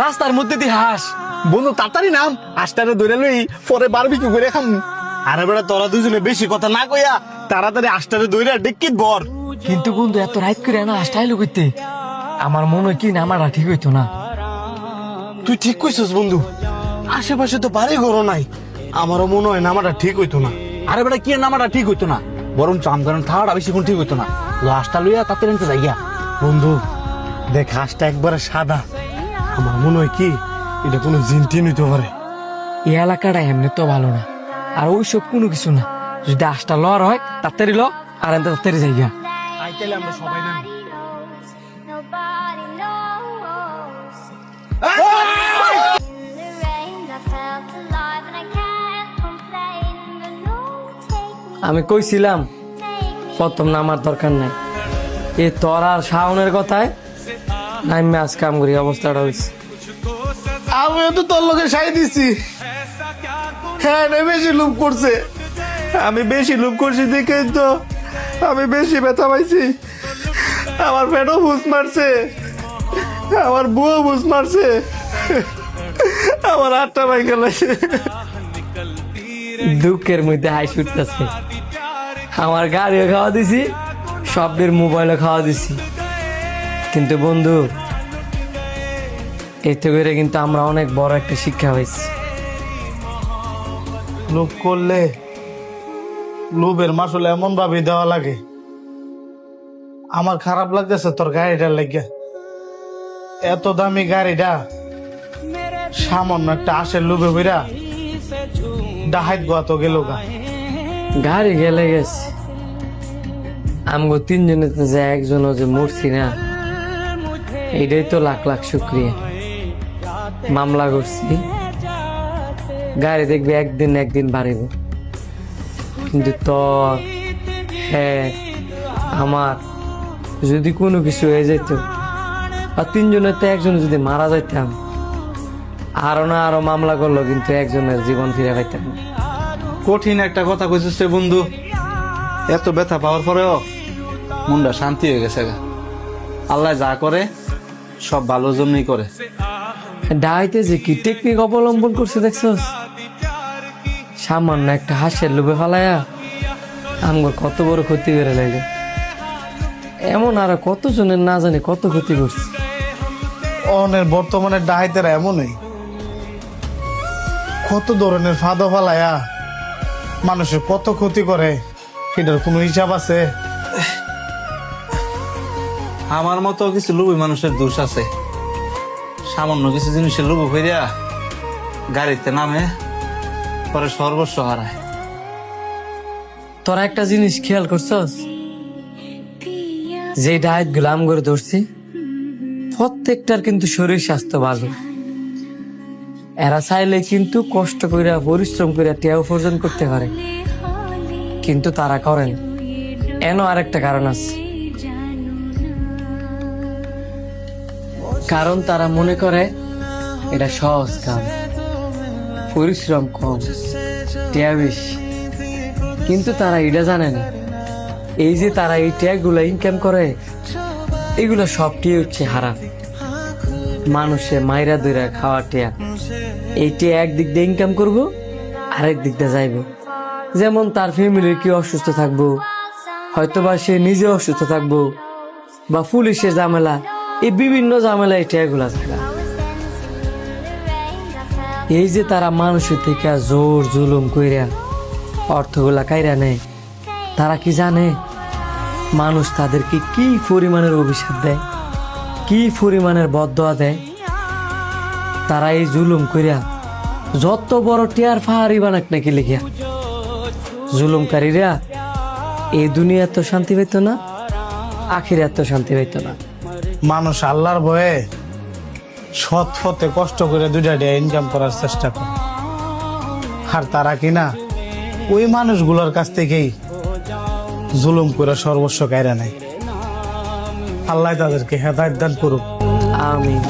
রাস্তার মধ্যে দিয়ে হাঁস। বন্ধু তাড়াতাড়ি নাম, হাঁসটারে ধরে লই, পরে বারবিকিউ করে খাম। আরে বেটা তোরা দুজনে বেশি কথা না কইয়া তাড়াতাড়ি হাঁসটারে ধরে ডিক্কিত ভর। কিন্তু বন্ধু এত রাইত করে না হাঁসটা আইলো করতে, আমার মনে হয় কি নামাটা ঠিক হইতো না। তুই ঠিক কইছিস বন্ধু, আশেপাশে তো বাড়ি ঘরও নাই, আমারও মনে হয় নামাটা ঠিক হইতো না। আরে বেটা কি নামাটা ঠিক হইতো না, বরং চাম কারণ থাকাটা বেশিক্ষণ ঠিক হইতো না। লাশটা লইয়া তাতে আনতে যাইয়া। বন্ধু দেখ হাঁসটা একবারে সাদা, আমার মনে হয় কি এটা কোনো জিনটিন হইতে পারে। এই এলাকাটা এমনি তো ভালো না, আর ওইসব কোনো কিছু না। যদি হাঁসটা লর হয় তাড়াতাড়ি ল, আর এনতে তাড়াতাড়ি যাইগা। আইতেলে আমরা সবাই নাম। Nobody knows. The rain, I felt alive and I can't complain. But no, take me, আমি কইছিলাম take me. প্রথম নামার দরকার নাই, এ তোর আর শাওনের কথায় নাইমে আজ কাম করি অবস্থাটা হয়েছে। আমিও তো তোর লোকে সাই দিছি। হ্যাঁ রে, বেশি লুপ করছে, আমি বেশি লুপ করছি দেখে তো আমি বেশি ব্যথা পাইছি। আমার পেটও বুঝ মারছে, আমার বুয়ো বুঝ মারছে, আমার হাতটা ভাই গেল। দুঃখের মধ্যে হাই ছুটতেছে। আমার গাড়িও খাওয়া দিছি, সবের মোবাইলও খাওয়া দিছি, কিন্তু বন্ধু এতে করে কিন্তু আমরা অনেক বড় একটা শিক্ষা পাইছি। লোভ করলে লোভের মাসুল এমন ভাবে দেওয়া লাগে। আমার খারাপ লাগতেছে তোর গাড়িটার লাগে, এত দামি গাড়িটা সামান্য একটা আশের লোভে বইরা ডাহাইত গোয়াতো গেল গা। গাড়ি গেলে গেছে, আমগো তিনজনে যে একজনও যে মরছি না, এইটাই তো লাখ লাখ শুক্রিয়া। মামলা করছি, গাড়ি দেখবি একদিন একদিন বাড়িব, কিন্তু তোর হ্যাঁ আমার যদি কোনো কিছু হয়ে যেত, আর তিনজনের তো একজন যদি মারা যাইতাম, আরো না আরো মামলা করলো, কিন্তু একজনের জীবন ফিরে পাইতাম না। কঠিন একটা কথা কইছিস রে বন্ধু, এত ব্যথা পাওয়ার পরেও মনটা শান্তি হয়ে গেছে গা। আল্লাহ যা করে সব ভালোর জন্যই করে। ডাইতে যে কি টেকনিক অবলম্বন করছে দেখছস, সামান্য একটা হাঁসের লোভে ফেলায়া আমগো কত বড় ক্ষতি করে লাগে। এমন আরো কতজনের না জানি কত ক্ষতি করছে। অনের বর্তমানে ডাহাইতেরা এমনই, কত ধরনের ফাঁদো ফালায়া মানুষের কত ক্ষতি করে, সেটার কোনো হিসাব আছে? আমার মতো কিছু লোভী মানুষের দোষ আছে, সামান্য কিছু জিনিসের লোভ হইয়া গাড়িতে নামে পরে সর্বস্ব হারায়। তোরা একটা জিনিস খেয়াল করছস, যে ডায়েট গুলো আম করে ধরছি প্রত্যেকটার কিন্তু শরীর স্বাস্থ্য ভালো। এরা চাইলে কিন্তু কষ্ট করে পরিশ্রম করে টিয়া উপার্জন করতে পারে, কিন্তু তারা করেন। এন আরেকটা কারণ আছে, কারণ তারা মনে করে এটা সহজ কাম, পরিশ্রম কম, টিয়া বেশি। কিন্তু তারা এটা জানে না, এই যে তারা এই ট্যাগ গুলা ইনকাম করে, এগুলো সবটি হচ্ছে হারাম। মানুষে মাইরা দইরা খাওয়া টিয়া, এই টিয়া একদিক দিয়ে ইনকাম করবো, আরেক দিক দিয়ে যাইব। যেমন তার ফ্যামিলির কি অসুস্থ থাকবো, হয়তোবা সে নিজে অসুস্থ থাকবো, বা পুলিশের ঝামেলা, এই বিভিন্ন ঝামেলা এই টিয়া গুলা থাকা। এই যে তারা মানুষের থেকে জোর জুলুম কইরা অর্থগুলা কাইরা নেয়, তারা কি জানে মানুষ তাদেরকে কি পরিমাণের অভিশাপ দেয়, কি পরিমাণের বদদোয়া দেয়? তারা এই জুলুম কইরা যত বড় টিয়ার ফাহারি বানাক নাকি লিখিয়া, জুলুমকারীরা এই দুনিয়া তো শান্তি পাইত না, আখিরাত তো শান্তি পাইত না। মানুষ আল্লাহর ভয়ে সৎ পথে কষ্ট করে দুইটা টাকা ইনকাম করার চেষ্টা করে, আর তারা কিনা ওই মানুষগুলোর কাছ থেকেই জুলুম করে সর্বস্ব কায়রা নেয়। আল্লাহ তাদেরকে হেদায়েত দান করুক। আমিন।